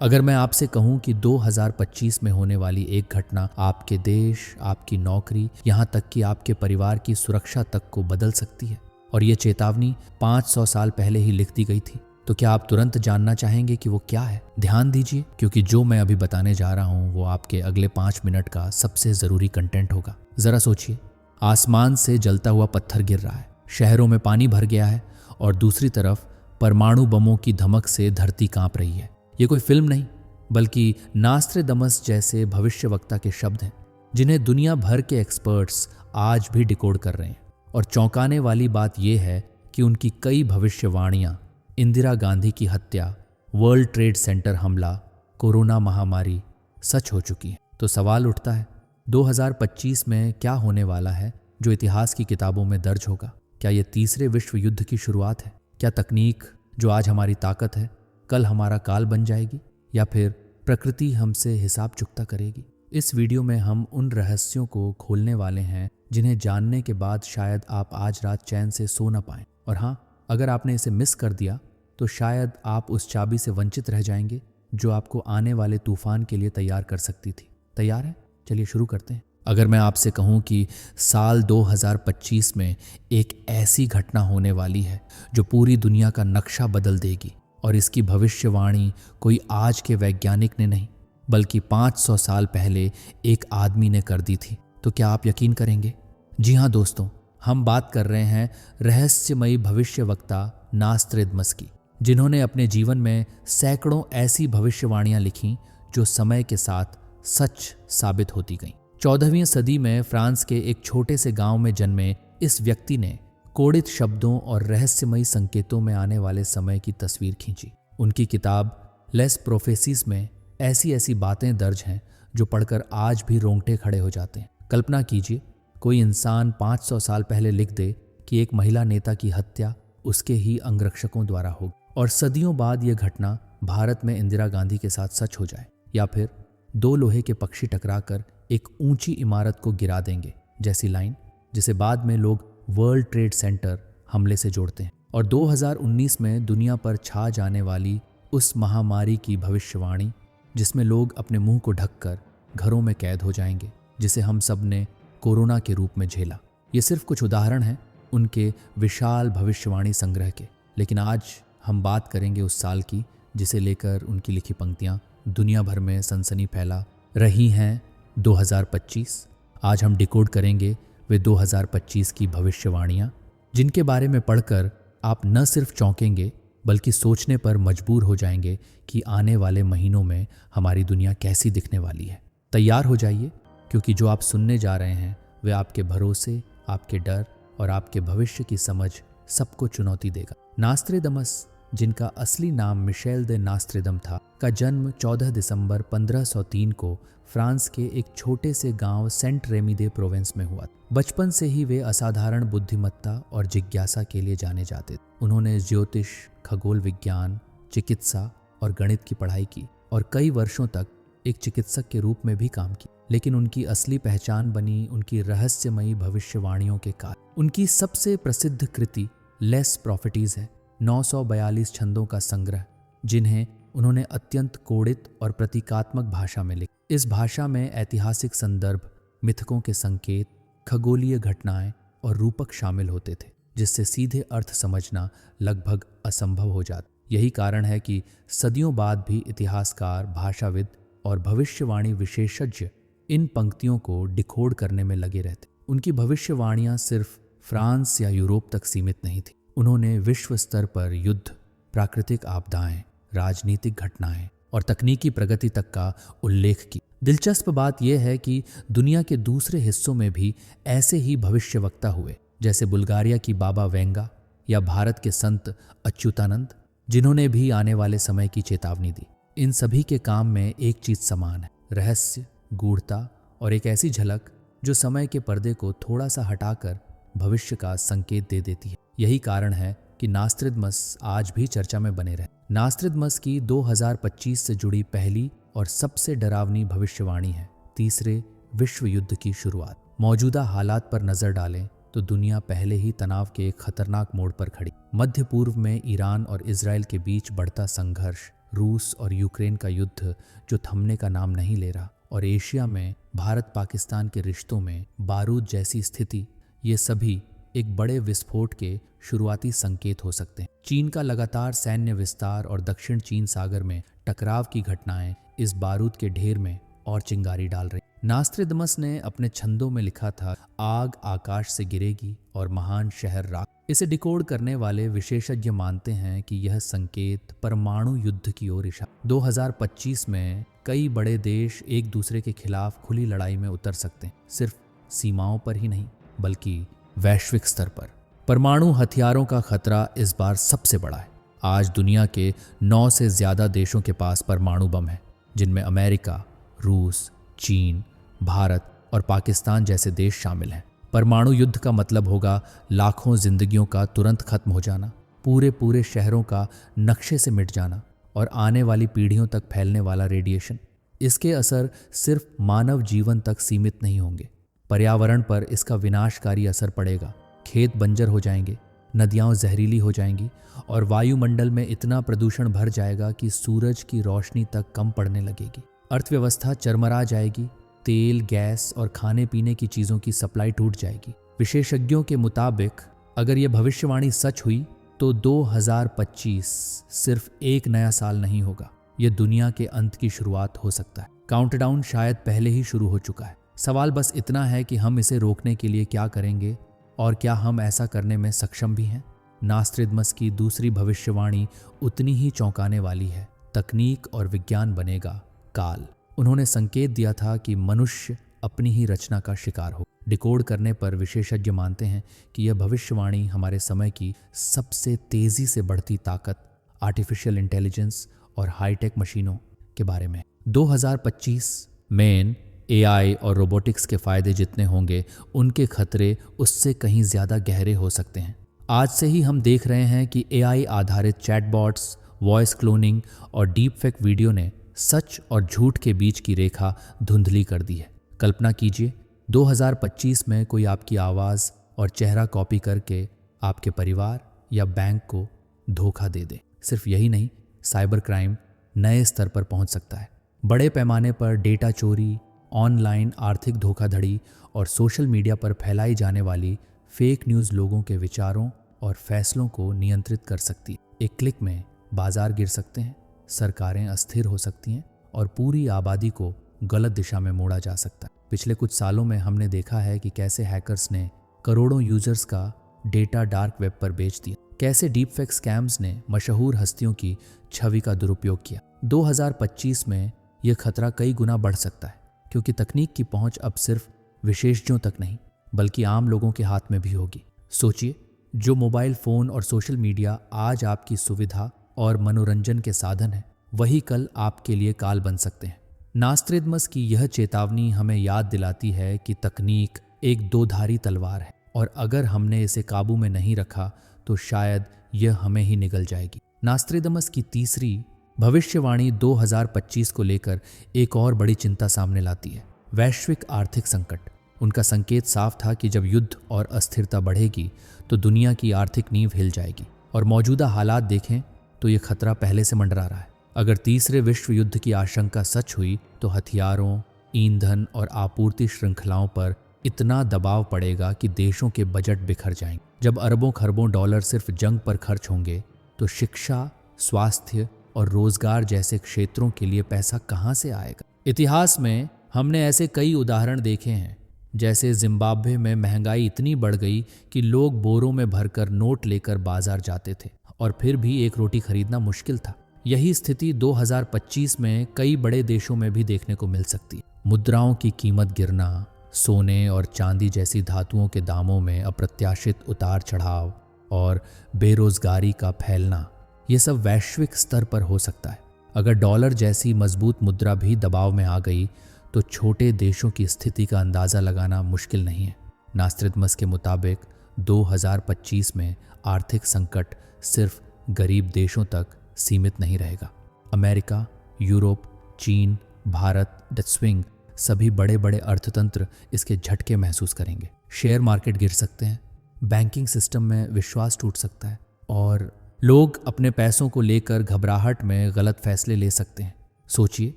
अगर मैं आपसे कहूं कि 2025 में होने वाली एक घटना आपके देश, आपकी नौकरी, यहां तक कि आपके परिवार की सुरक्षा तक को बदल सकती है, और ये चेतावनी 500 साल पहले ही लिख दी गई थी, तो क्या आप तुरंत जानना चाहेंगे कि वो क्या है? ध्यान दीजिए, क्योंकि जो मैं अभी बताने जा रहा हूं वो आपके अगले 5 मिनट का सबसे जरूरी कंटेंट होगा। जरा सोचिए, आसमान से जलता हुआ पत्थर गिर रहा है, शहरों में पानी भर गया है, और दूसरी तरफ परमाणु बमों की धमक से धरती कांप रही है। ये कोई फिल्म नहीं, बल्कि नास्ट्रेदमस जैसे भविष्यवक्ता के शब्द हैं, जिन्हें दुनिया भर के एक्सपर्ट्स आज भी डिकोड कर रहे हैं। और चौंकाने वाली बात यह है कि उनकी कई भविष्यवाणियां, इंदिरा गांधी की हत्या, वर्ल्ड ट्रेड सेंटर हमला, कोरोना महामारी, सच हो चुकी है। तो सवाल उठता है, 2025 में क्या होने वाला है जो इतिहास की किताबों में दर्ज होगा? क्या यह तीसरे विश्व युद्ध की शुरुआत है? क्या तकनीक जो आज हमारी ताकत है कल हमारा काल बन जाएगी, या फिर प्रकृति हमसे हिसाब चुकता करेगी? इस वीडियो में हम उन रहस्यों को खोलने वाले हैं जिन्हें जानने के बाद शायद आप आज रात चैन से सो न पाएं। और हाँ, अगर आपने इसे मिस कर दिया तो शायद आप उस चाबी से वंचित रह जाएंगे जो आपको आने वाले तूफान के लिए तैयार कर सकती थी। तैयार है? चलिए शुरू करते हैं। अगर मैं आपसे कहूं कि साल 2025 में एक ऐसी घटना होने वाली है जो पूरी दुनिया का नक्शा बदल देगी, और इसकी भविष्यवाणी कोई आज के वैज्ञानिक ने नहीं बल्कि 500 साल पहले एक आदमी ने कर दी थी, तो क्या आप यकीन करेंगे? जी हाँ दोस्तों, हम बात कर रहे हैं रहस्यमयी भविष्यवक्ता नास्ट्रेदमस की, जिन्होंने अपने जीवन में सैकड़ों ऐसी भविष्यवाणियां लिखी जो समय के साथ सच साबित होती गईं। 14वीं सदी में फ्रांस के एक छोटे से गांव में जन्मे इस व्यक्ति ने कोडित शब्दों और रहस्यमयी संकेतों में आने वाले समय की तस्वीर खींची। उनकी किताब लेस प्रोफेसीज में ऐसी ऐसी बातें दर्ज हैं जो पढ़कर आज भी रोंगटे खड़े हो जाते हैं। कल्पना कीजिए, कोई इंसान 500 साल पहले लिख दे कि एक महिला नेता की हत्या उसके ही अंगरक्षकों द्वारा होगी, और सदियों बाद यह घटना भारत में इंदिरा गांधी के साथ सच हो जाए, या फिर 2 लोहे के पक्षी टकराकर एक ऊंची इमारत को गिरा देंगे जैसी लाइन, जिसे बाद में लोग वर्ल्ड ट्रेड सेंटर हमले से जोड़ते हैं। और 2019 में दुनिया पर छा जाने वाली उस महामारी की भविष्यवाणी, जिसमें लोग अपने मुंह को ढककर घरों में कैद हो जाएंगे, जिसे हम सब ने कोरोना के रूप में झेला। ये सिर्फ कुछ उदाहरण हैं उनके विशाल भविष्यवाणी संग्रह के, लेकिन आज हम बात करेंगे उस साल की जिसे लेकर उनकी लिखी पंक्तियां दुनिया भर में सनसनी फैला रही हैं, 2025। आज हम डिकोड करेंगे वे 2025 की भविष्यवाणियां, जिनके बारे में पढ़कर आप न सिर्फ चौंकेंगे बल्कि सोचने पर मजबूर हो जाएंगे कि आने वाले महीनों में हमारी दुनिया कैसी दिखने वाली है। तैयार हो जाइए, क्योंकि जो आप सुनने जा रहे हैं वे आपके भरोसे, आपके डर और आपके भविष्य की समझ सबको चुनौती देगा। नास्ट्रेदमस, जिनका असली नाम मिशेल दे नास्ट्रेदम था, का जन्म 14 दिसंबर 1503 को फ्रांस के एक छोटे से गांव सेंट रेमी दे प्रोवेंस में हुआ। बचपन से ही वे असाधारण बुद्धिमत्ता और जिज्ञासा के लिए जाने जाते थे। उन्होंने ज्योतिष, खगोल विज्ञान, चिकित्सा और गणित की पढ़ाई की और कई वर्षों तक एक चिकित्सक के रूप में भी काम किया। लेकिन उनकी असली पहचान बनी उनकी रहस्यमयी भविष्यवाणियों के कारण। उनकी सबसे प्रसिद्ध कृति लेस प्रॉफिटीज है, 942 छंदों का संग्रह, जिन्हें उन्होंने अत्यंत कोडित और प्रतीकात्मक भाषा में लिखा। इस भाषा में ऐतिहासिक संदर्भ, मिथकों के संकेत, खगोलीय घटनाएं और रूपक शामिल होते थे, जिससे सीधे अर्थ समझना लगभग असंभव हो जाता। यही कारण है कि सदियों बाद भी इतिहासकार, भाषाविद और भविष्यवाणी विशेषज्ञ इन पंक्तियों को डिकोड करने में लगे रहते। उनकी भविष्यवाणियां सिर्फ फ्रांस या यूरोप तक सीमित नहीं थी। उन्होंने विश्व स्तर पर युद्ध, प्राकृतिक आपदाएं, राजनीतिक घटनाएं और तकनीकी प्रगति तक का उल्लेख की। दिलचस्प बात यह है कि दुनिया के दूसरे हिस्सों में भी ऐसे ही भविष्यवक्ता हुए, जैसे बुल्गारिया की बाबा वेंगा या भारत के संत अच्युतानंद, जिन्होंने भी आने वाले समय की चेतावनी दी। इन सभी के काम में एक चीज समान है, रहस्य, गूढ़ता और एक ऐसी झलक जो समय के पर्दे को थोड़ा सा हटाकर भविष्य का संकेत दे देती है। यही कारण है कि नास्ट्रेदमस आज भी चर्चा में बने रहे। नास्ट्रेदमस की 2025 से जुड़ी पहली और सबसे डरावनी भविष्यवाणी है तीसरे विश्व युद्ध की शुरुआत। मौजूदा हालात पर नजर डालें तो दुनिया पहले ही तनाव के एक खतरनाक मोड़ पर खड़ी। मध्य पूर्व में ईरान और इजराइल के बीच बढ़ता संघर्ष रूस और यूक्रेन का युद्ध जो थमने का नाम नहीं ले रहा, और एशिया में भारत पाकिस्तान के रिश्तों में बारूद जैसी स्थिति, ये सभी एक बड़े विस्फोट के शुरुआती संकेत हो सकते हैं। चीन का लगातार सैन्य विस्तार और दक्षिण चीन सागर में टकराव की घटनाएं इस बारूद के ढेर में और चिंगारी डाल रही। नास्त्रेदमस ने अपने छंदों में लिखा था, आग आकाश से गिरेगी और महान शहर राख। इसे डिकोड करने वाले विशेषज्ञ मानते हैं कि यह संकेत परमाणु युद्ध की ओर इशारा। 2025 में कई बड़े देश एक दूसरे के खिलाफ खुली लड़ाई में उतर सकते हैं, सिर्फ सीमाओं पर ही नहीं बल्कि वैश्विक स्तर पर। परमाणु हथियारों का खतरा इस बार सबसे बड़ा है। आज दुनिया के 9 से ज्यादा देशों के पास परमाणु बम है, जिनमें अमेरिका, रूस, चीन, भारत और पाकिस्तान जैसे देश शामिल हैं। परमाणु युद्ध का मतलब होगा लाखों जिंदगियों का तुरंत खत्म हो जाना, पूरे शहरों का नक्शे से मिट जाना और आने वाली पीढ़ियों तक फैलने वाला रेडिएशन। इसके असर सिर्फ मानव जीवन तक सीमित नहीं होंगे, पर्यावरण पर इसका विनाशकारी असर पड़ेगा। खेत बंजर हो जाएंगे, नदियाँ जहरीली हो जाएंगी और वायुमंडल में इतना प्रदूषण भर जाएगा कि सूरज की रोशनी तक कम पड़ने लगेगी। अर्थव्यवस्था चरमरा जाएगी, तेल, गैस और खाने पीने की चीज़ों की सप्लाई टूट जाएगी। विशेषज्ञों के मुताबिक अगर यह भविष्यवाणी सच हुई तो 2025 सिर्फ एक नया साल नहीं होगा, यह दुनिया के अंत की शुरुआत हो सकता है। काउंटडाउन शायद पहले ही शुरू हो चुका है। सवाल बस इतना है कि हम इसे रोकने के लिए क्या करेंगे और क्या हम ऐसा करने में सक्षम भी हैं। नास्त्रेदमस की दूसरी भविष्यवाणी उतनी ही चौंकाने वाली है, तकनीक और विज्ञान बनेगा काल। उन्होंने संकेत दिया था कि मनुष्य अपनी ही रचना का शिकार हो। डिकोड करने पर विशेषज्ञ मानते हैं कि यह भविष्यवाणी हमारे समय की सबसे तेजी से बढ़ती ताकत, आर्टिफिशियल इंटेलिजेंस और हाईटेक मशीनों के बारे में। 2025 में एआई और रोबोटिक्स के फायदे जितने होंगे, उनके खतरे उससे कहीं ज़्यादा गहरे हो सकते हैं। आज से ही हम देख रहे हैं कि एआई आधारित चैटबॉट्स, वॉइस क्लोनिंग और डीप फेक वीडियो ने सच और झूठ के बीच की रेखा धुंधली कर दी है। कल्पना कीजिए 2025 में कोई आपकी आवाज़ और चेहरा कॉपी करके आपके परिवार या बैंक को धोखा दे दे। सिर्फ यही नहीं, साइबर क्राइम नए स्तर पर पहुंच सकता है। बड़े पैमाने पर डेटा चोरी, ऑनलाइन आर्थिक धोखाधड़ी और सोशल मीडिया पर फैलाई जाने वाली फेक न्यूज़ लोगों के विचारों और फैसलों को नियंत्रित कर सकती है। एक क्लिक में बाजार गिर सकते हैं, सरकारें अस्थिर हो सकती हैं और पूरी आबादी को गलत दिशा में मोड़ा जा सकता है। पिछले कुछ सालों में हमने देखा है कि कैसे हैकर्स ने करोड़ों यूजर्स का डेटा डार्क वेब पर बेच दिया, कैसे डीप फेक स्कैम्स ने मशहूर हस्तियों की छवि का दुरुपयोग किया। 2025 में यह खतरा कई गुना बढ़ सकता है, क्योंकि तकनीक की पहुंच अब सिर्फ विशेषज्ञों तक नहीं बल्कि आम लोगों के हाथ में भी होगी। सोचिए, जो मोबाइल फ़ोन और सोशल मीडिया आज आपकी सुविधा और मनोरंजन के साधन है, वही कल आपके लिए काल बन सकते हैं। नास्त्रेदमस की यह चेतावनी हमें याद दिलाती है कि तकनीक एक दोधारी तलवार है और अगर हमने इसे काबू में नहीं रखा तो शायद यह हमें ही निगल जाएगी। नास्त्रेदमस की तीसरी भविष्यवाणी 2025 को लेकर एक और बड़ी चिंता सामने लाती है, वैश्विक आर्थिक संकट। उनका संकेत साफ था कि जब युद्ध और अस्थिरता बढ़ेगी तो दुनिया की आर्थिक नींव हिल जाएगी और मौजूदा हालात देखें तो ये खतरा पहले से मंडरा रहा है। अगर तीसरे विश्व युद्ध की आशंका सच हुई तो हथियारों, ईंधन और आपूर्ति श्रृंखलाओं पर इतना दबाव पड़ेगा कि देशों के बजट बिखर जाएंगे। जब अरबों खरबों डॉलर सिर्फ जंग पर खर्च होंगे तो शिक्षा, स्वास्थ्य और रोजगार जैसे क्षेत्रों के लिए पैसा कहां से आएगा? इतिहास में हमने ऐसे कई उदाहरण देखे हैं, जैसे जिम्बाब्वे में महंगाई इतनी बढ़ गई कि लोग बोरों में भरकर नोट लेकर बाजार जाते थे और फिर भी एक रोटी खरीदना मुश्किल था। यही स्थिति 2025 में कई बड़े देशों में भी देखने को मिल सकती है। मुद्राओं की कीमत गिरना, सोने और चांदी जैसी धातुओं के दामों में अप्रत्याशित उतार चढ़ाव और बेरोजगारी का फैलना, ये सब वैश्विक स्तर पर हो सकता है। अगर डॉलर जैसी मजबूत मुद्रा भी दबाव में आ गई तो छोटे देशों की स्थिति का अंदाज़ा लगाना मुश्किल नहीं है। नास्त्रेदमस के मुताबिक 2025 में आर्थिक संकट सिर्फ गरीब देशों तक सीमित नहीं रहेगा। अमेरिका, यूरोप, चीन, भारत, द स्विंग, सभी बड़े बड़े अर्थतंत्र इसके झटके महसूस करेंगे। शेयर मार्केट गिर सकते हैं, बैंकिंग सिस्टम में विश्वास टूट सकता है और लोग अपने पैसों को लेकर घबराहट में गलत फैसले ले सकते हैं। सोचिए,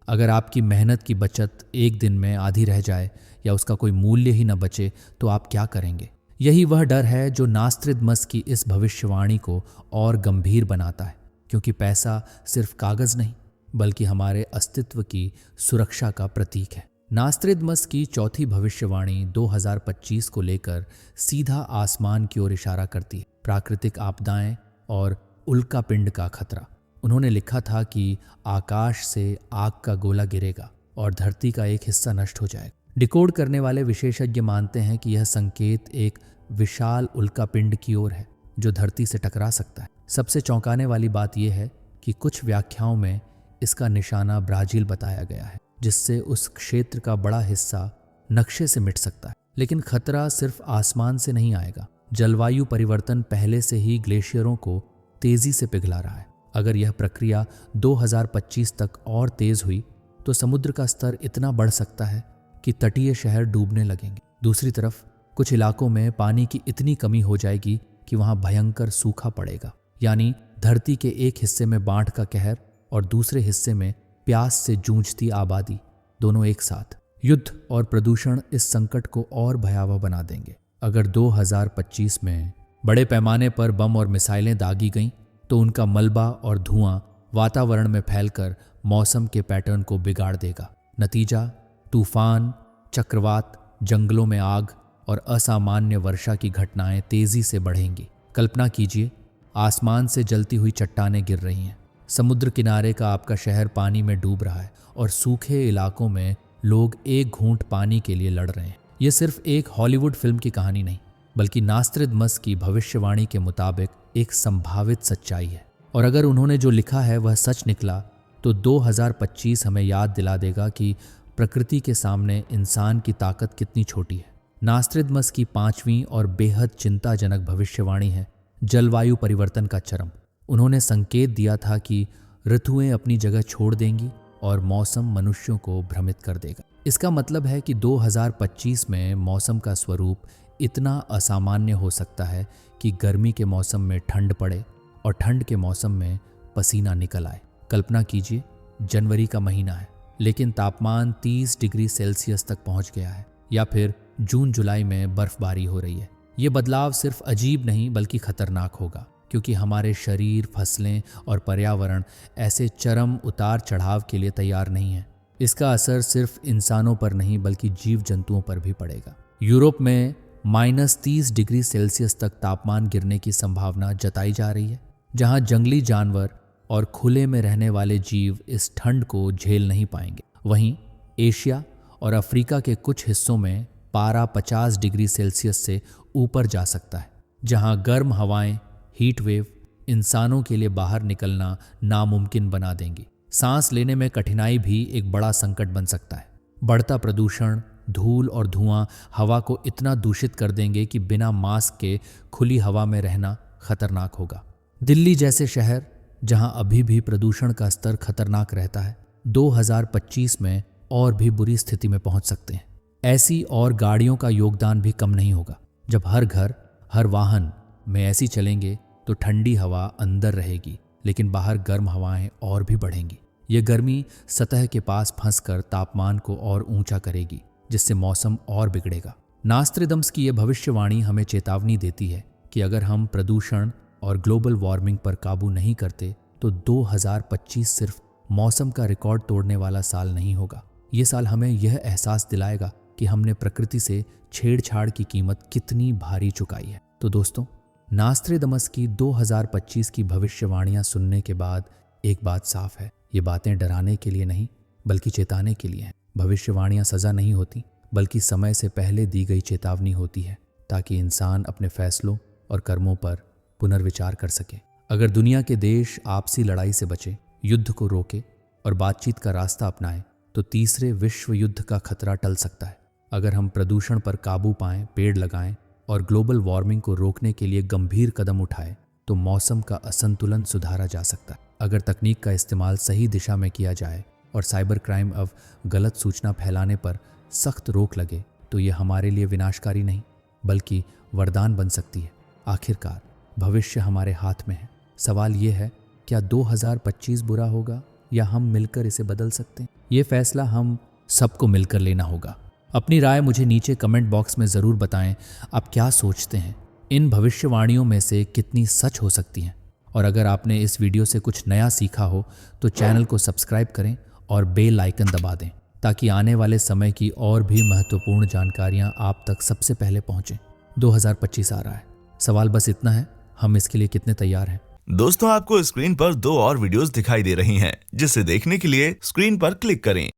अगर आपकी मेहनत की बचत एक दिन में आधी रह जाए या उसका कोई मूल्य ही न बचे तो आप क्या करेंगे? यही वह डर है जो नास्त्रिदमस की इस भविष्यवाणी को और गंभीर बनाता है, क्योंकि पैसा सिर्फ कागज नहीं बल्कि हमारे अस्तित्व की सुरक्षा का प्रतीक है। नास्त्रिदमस की चौथी भविष्यवाणी 2025 को लेकर सीधा आसमान की ओर इशारा करती है, प्राकृतिक आपदाएं और उल्कापिंड का खतरा। उन्होंने लिखा था कि आकाश से आग का गोला गिरेगा और धरती का एक हिस्सा नष्ट हो जाएगा। डिकोड करने वाले विशेषज्ञ मानते हैं कि यह संकेत एक विशाल उल्कापिंड की ओर है जो धरती से टकरा सकता है। सबसे चौंकाने वाली बात यह है कि कुछ व्याख्याओं में इसका निशाना ब्राजील बताया गया है, जिससे उस क्षेत्र का बड़ा हिस्सा नक्शे से मिट सकता है। लेकिन खतरा सिर्फ आसमान से नहीं आएगा। जलवायु परिवर्तन पहले से ही ग्लेशियरों को तेजी से पिघला रहा है। अगर यह प्रक्रिया 2025 तक और तेज हुई तो समुद्र का स्तर इतना बढ़ सकता है कि तटीय शहर डूबने लगेंगे। दूसरी तरफ कुछ इलाकों में पानी की इतनी कमी हो जाएगी कि वहां भयंकर सूखा पड़ेगा, यानी धरती के एक हिस्से में बाढ़ का कहर और दूसरे हिस्से में प्यास से जूझती आबादी, दोनों एक साथ। युद्ध और प्रदूषण इस संकट को और भयावह बना देंगे। अगर 2025 में बड़े पैमाने पर बम और मिसाइलें दागी गईं तो उनका मलबा और धुआं वातावरण में फैलकर मौसम के पैटर्न को बिगाड़ देगा। नतीजा तूफान, चक्रवात, जंगलों में आग और असामान्य वर्षा की घटनाएं तेजी से बढ़ेंगी। कल्पना कीजिए, आसमान से जलती हुई चट्टानें गिर रही हैं, समुद्र किनारे का आपका शहर पानी में डूब रहा है और सूखे इलाकों में लोग एक घूंट पानी के लिए लड़ रहे हैं। यह सिर्फ एक हॉलीवुड फिल्म की कहानी नहीं बल्कि नास्त्रिदमस की भविष्यवाणी के मुताबिक एक संभावित सच्चाई है। और अगर उन्होंने जो लिखा है वह सच निकला तो 2025 हमें याद दिला देगा कि प्रकृति के सामने इंसान की ताकत कितनी छोटी है। नास्त्रिदमस की 5वीं और बेहद चिंताजनक भविष्यवाणी है जलवायु परिवर्तन का चरम। उन्होंने संकेत दिया था कि ऋतुएं अपनी जगह छोड़ देंगी और मौसम मनुष्यों को भ्रमित कर देगा। इसका मतलब है कि 2025 में मौसम का स्वरूप इतना असामान्य हो सकता है कि गर्मी के मौसम में ठंड पड़े और ठंड के मौसम में पसीना निकल आए। कल्पना कीजिए, जनवरी का महीना है लेकिन तापमान 30 डिग्री सेल्सियस तक पहुंच गया है, या फिर जून जुलाई में बर्फबारी हो रही है। ये बदलाव सिर्फ अजीब नहीं बल्कि खतरनाक होगा, क्योंकि हमारे शरीर, फसलें और पर्यावरण ऐसे चरम उतार चढ़ाव के लिए तैयार नहीं है। इसका असर सिर्फ इंसानों पर नहीं बल्कि जीव जंतुओं पर भी पड़ेगा। यूरोप में -30 डिग्री सेल्सियस तक तापमान गिरने की संभावना जताई जा रही है, जहां जंगली जानवर और खुले में रहने वाले जीव इस ठंड को झेल नहीं पाएंगे। वहीं एशिया और अफ्रीका के कुछ हिस्सों में पारा 50 डिग्री सेल्सियस से ऊपर जा सकता है, जहां गर्म हवाएं, हीट वेव इंसानों के लिए बाहर निकलना नामुमकिन बना देंगी। सांस लेने में कठिनाई भी एक बड़ा संकट बन सकता है। बढ़ता प्रदूषण, धूल और धुआं हवा को इतना दूषित कर देंगे कि बिना मास्क के खुली हवा में रहना खतरनाक होगा। दिल्ली जैसे शहर, जहां अभी भी प्रदूषण का स्तर खतरनाक रहता है, 2025 में और भी बुरी स्थिति में पहुंच सकते हैं। ऐसी और गाड़ियों का योगदान भी कम नहीं होगा। जब हर घर, हर वाहन में ऐसी चलेंगे तो ठंडी हवा अंदर रहेगी लेकिन बाहर गर्म हवाएं और भी बढ़ेंगी। ये गर्मी सतह के पास फंसकर तापमान को और ऊंचा करेगी, जिससे मौसम और बिगड़ेगा। नास्त्रिदम्स की यह भविष्यवाणी हमें चेतावनी देती है कि अगर हम प्रदूषण और ग्लोबल वार्मिंग पर काबू नहीं करते तो 2025 सिर्फ मौसम का रिकॉर्ड तोड़ने वाला साल नहीं होगा। ये साल हमें यह एहसास दिलाएगा कि हमने प्रकृति से छेड़छाड़ की कीमत कितनी भारी चुकाई है। तो दोस्तों, नास्त्रिदमस की 2025 की भविष्यवाणियां सुनने के बाद एक बात साफ है, ये बातें डराने के लिए नहीं बल्कि चेताने के लिए हैं। भविष्यवाणियां सजा नहीं होती बल्कि समय से पहले दी गई चेतावनी होती है, ताकि इंसान अपने फैसलों और कर्मों पर पुनर्विचार कर सके। अगर दुनिया के देश आपसी लड़ाई से बचे, युद्ध को रोके और बातचीत का रास्ता अपनाएं तो तीसरे विश्व युद्ध का खतरा टल सकता है। अगर हम प्रदूषण पर काबू पाएं, पेड़ लगाएं और ग्लोबल वार्मिंग को रोकने के लिए गंभीर कदम उठाएं तो मौसम का असंतुलन सुधारा जा सकता है। अगर तकनीक का इस्तेमाल सही दिशा में किया जाए और साइबर क्राइम अब गलत सूचना फैलाने पर सख्त रोक लगे तो ये हमारे लिए विनाशकारी नहीं बल्कि वरदान बन सकती है। आखिरकार भविष्य हमारे हाथ में है। सवाल ये है, क्या 2025 बुरा होगा या हम मिलकर इसे बदल सकते हैं? ये फैसला हम सबको मिलकर लेना होगा। अपनी राय मुझे नीचे कमेंट बॉक्स में ज़रूर बताएं। आप क्या सोचते हैं, इन भविष्यवाणियों में से कितनी सच हो सकती हैं? और अगर आपने इस वीडियो से कुछ नया सीखा हो तो चैनल को सब्सक्राइब करें और बेल आइकन दबा दें, ताकि आने वाले समय की और भी महत्वपूर्ण जानकारियां आप तक सबसे पहले पहुंचें। 2025 आ रहा है, सवाल बस इतना है, हम इसके लिए कितने तैयार हैं? दोस्तों, आपको स्क्रीन पर 2 और वीडियोस दिखाई दे रही हैं, जिसे देखने के लिए स्क्रीन पर क्लिक करें।